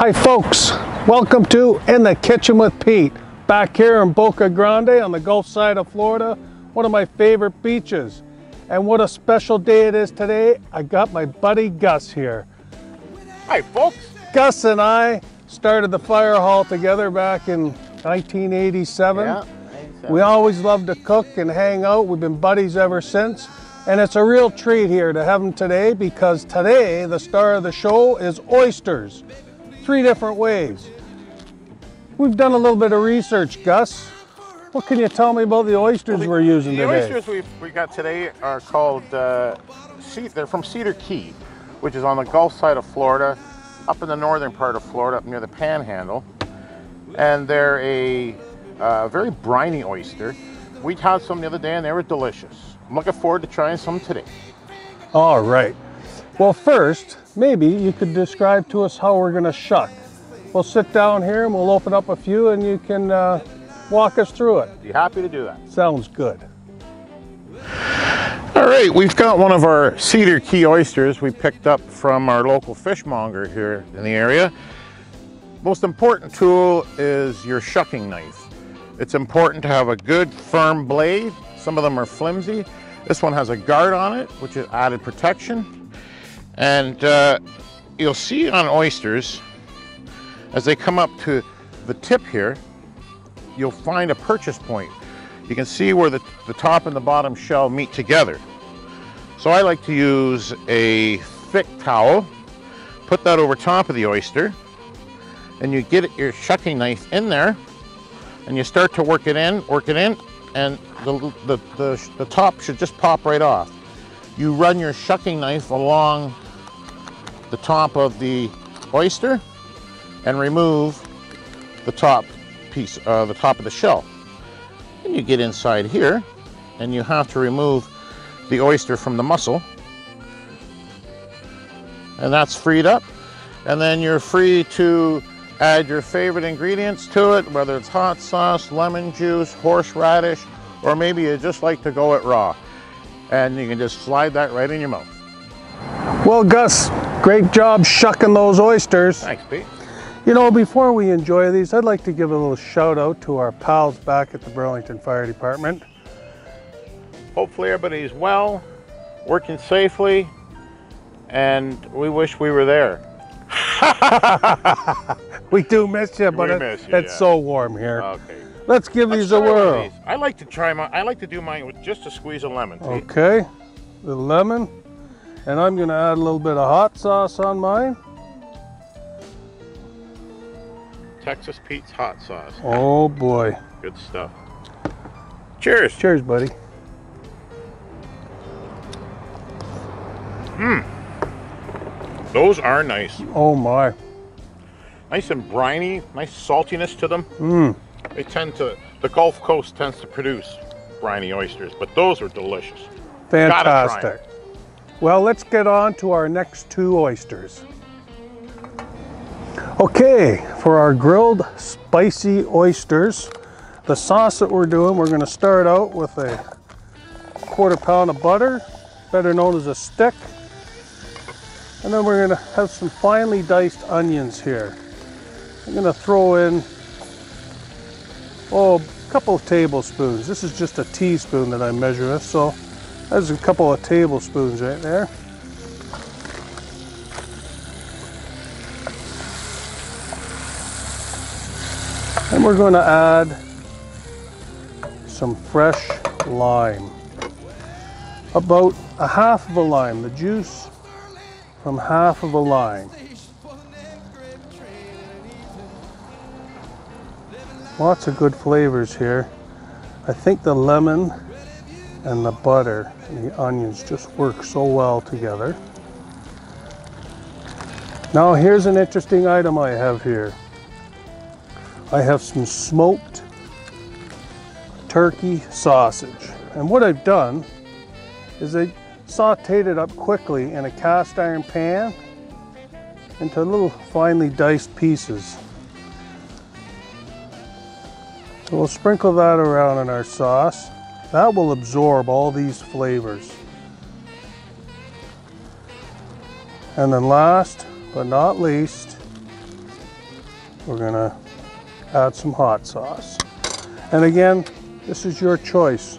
Hi folks, welcome to In the Kitchen with Pete. Back here in Boca Grande on the Gulf side of Florida, one of my favorite beaches. And what a special day it is today. I got my buddy Gus here. Hi folks. Gus and I started the fire hall together back in 1987. Yeah, we always loved to cook and hang out. We've been buddies ever since. And it's a real treat here to have him today because today the star of the show is oysters. 3 different ways. We've done a little bit of research, Gus. What can you tell me about the oysters we're using today? The oysters we got today are called, they're from Cedar Key, which is on the Gulf side of Florida, up in the northern part of Florida, up near the Panhandle. And they're a very briny oyster. We had some the other day and they were delicious. I'm looking forward to trying some today. All right. Well, first, maybe you could describe to us how we're going to shuck. We'll sit down here and we'll open up a few and you can walk us through it. Be happy to do that. Sounds good. All right, we've got one of our Cedar Key oysters we picked up from our local fishmonger here in the area. Most important tool is your shucking knife. It's important to have a good firm blade. Some of them are flimsy. This one has a guard on it, which is added protection. And you'll see on oysters, as they come up to the tip here, you'll find a purchase point. You can see where the top and the bottom shell meet together. So I like to use a thick towel, put that over top of the oyster, and you get your shucking knife in there, and you start to work it in, and the top should just pop right off. You run your shucking knife along the top of the oyster and remove the top piece, the top of the shell. And you get inside here and you have to remove the oyster from the mussel. And that's freed up. And then you're free to add your favorite ingredients to it, whether it's hot sauce, lemon juice, horseradish, or maybe you just like to go it raw. And you can just slide that right in your mouth. Well, Gus, great job shucking those oysters. Thanks, Pete. You know, before we enjoy these, I'd like to give a little shout out to our pals back at the Burlington Fire Department. Hopefully everybody's well, working safely, and we wish we were there. We do miss you, but it's so warm here. Okay. Let's give these a whirl. I like to try mine. I like to do mine with just a squeeze of lemon. Okay, the lemon, and I'm going to add a little bit of hot sauce on mine. Texas Pete's hot sauce. Oh boy. Good stuff. Cheers. Cheers, buddy. Those are nice. Oh my. Nice and briny, nice saltiness to them. They tend to, the Gulf Coast tends to produce briny oysters, but those are delicious. Fantastic. Well, let's get on to our next 2 oysters. Okay, for our grilled spicy oysters, the sauce that we're doing, we're going to start out with a 1/4 pound of butter, better known as a stick. And then we're going to have some finely diced onions here. I'm going to throw in, a couple of tablespoons. This is just a teaspoon that I measure with, so there's a couple of tablespoons right there. And we're going to add some fresh lime. About a 1/2 of a lime, the juice from 1/2 of a lime. Lots of good flavors here. I think the lemon and the butter and the onions just work so well together. Now here's an interesting item I have here. I have some smoked turkey sausage. And what I've done is I sauteed it up quickly in a cast iron pan into little finely diced pieces. So we'll sprinkle that around in our sauce. That will absorb all these flavors. And then last but not least, we're gonna add some hot sauce. And again, this is your choice.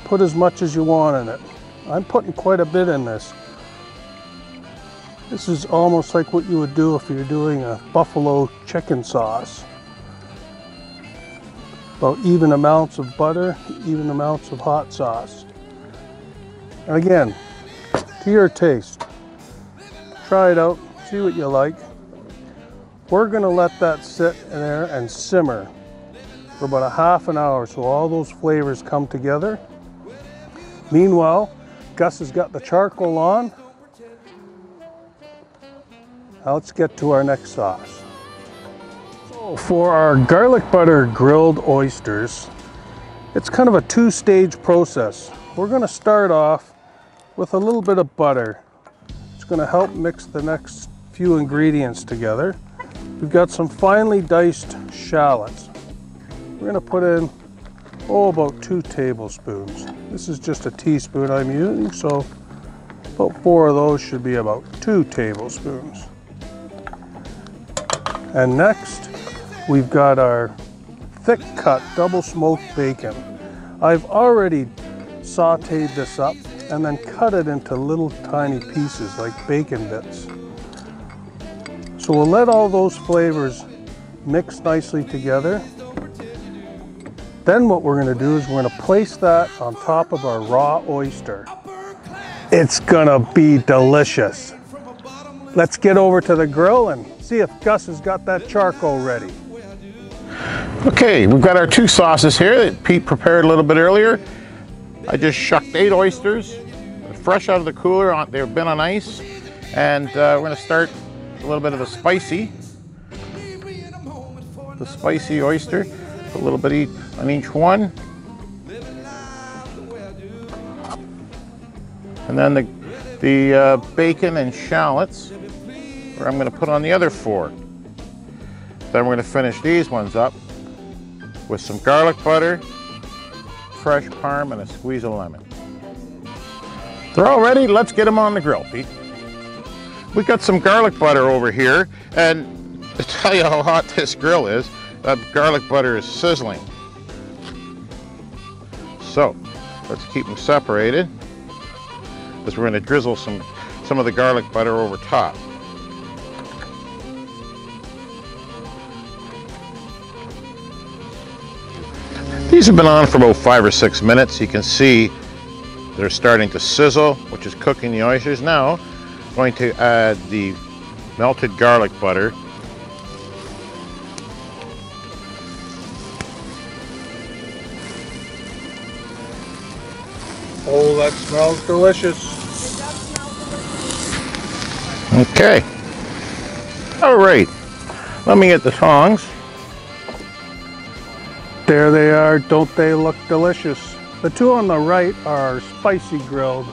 Put as much as you want in it. I'm putting quite a bit in this. This is almost like what you would do if you're doing a buffalo chicken sauce. About even amounts of butter, even amounts of hot sauce. And again, to your taste. Try it out, see what you like. We're gonna let that sit in there and simmer for about a half an hour so all those flavors come together. Meanwhile, Gus has got the charcoal on. Now let's get to our next sauce. So for our garlic butter grilled oysters, it's kind of a two-stage process. We're gonna start off with a little bit of butter. It's gonna help mix the next few ingredients together. We've got some finely diced shallots. We're gonna put in, about 2 tablespoons. This is just a teaspoon I'm using, so about 4 of those should be about 2 tablespoons. And next, we've got our thick cut double smoked bacon. I've already sauteed this up and then cut it into little tiny pieces like bacon bits. So we'll let all those flavors mix nicely together. Then what we're gonna do is we're gonna place that on top of our raw oyster. It's gonna be delicious. Let's get over to the grill and see if Gus has got that charcoal ready. Okay, we've got our 2 sauces here that Pete prepared a little bit earlier. I just shucked 8 oysters, fresh out of the cooler. They've been on ice. And we're gonna start a little bit of the spicy oyster. Put a little bit on each one. And then the bacon and shallots, where I'm going to put on the other 4. Then we're going to finish these ones up with some garlic butter, fresh parm, and a squeeze of lemon. They're all ready. Let's get them on the grill, Pete. We've got some garlic butter over here, and to tell you how hot this grill is, that garlic butter is sizzling. So let's keep them separated, because we're going to drizzle some of the garlic butter over top. These have been on for about 5 or 6 minutes. You can see they're starting to sizzle, which is cooking the oysters. Now I'm going to add the melted garlic butter. Oh, that smells delicious. Okay. All right. Let me get the tongs. There they are. Don't they look delicious? The 2 on the right are spicy grilled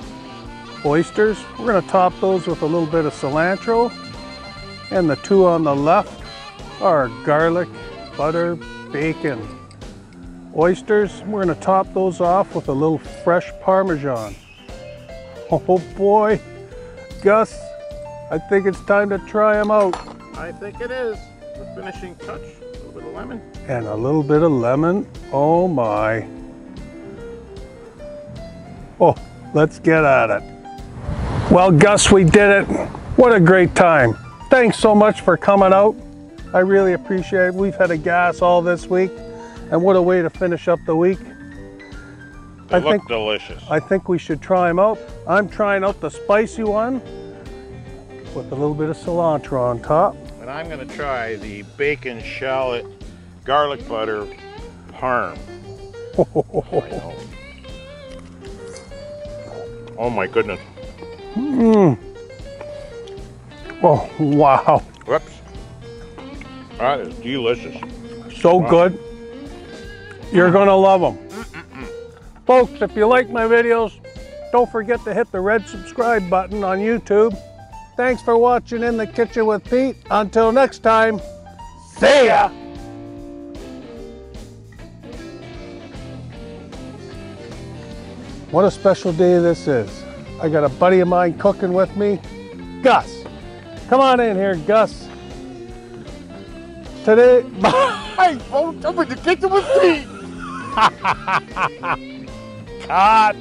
oysters. We're going to top those with a little bit of cilantro. And the 2 on the left are garlic, butter, bacon oysters. We're going to top those off with a little fresh parmesan. Oh boy, Gus, I think it's time to try them out. I think it is. The finishing touch, a little bit of lemon. And a little bit of lemon. Oh my. Oh, let's get at it. Well, Gus, we did it. What a great time. Thanks so much for coming out. I really appreciate it. We've had a gas all this week. And what a way to finish up the week. They look delicious. I think we should try them out. I'm trying out the spicy one with a little bit of cilantro on top. And I'm going to try the bacon shallot garlic butter parm. Oh my goodness. Oh, wow. Whoops. That is delicious. So wow. Good. You're gonna love them. Folks, if you like my videos, don't forget to hit the red subscribe button on YouTube. Thanks for watching In the Kitchen with Pete. Until next time, see ya! What a special day this is. I got a buddy of mine cooking with me, Gus. Come on in here, Gus. today. I won't come in the kitchen with me. Cut.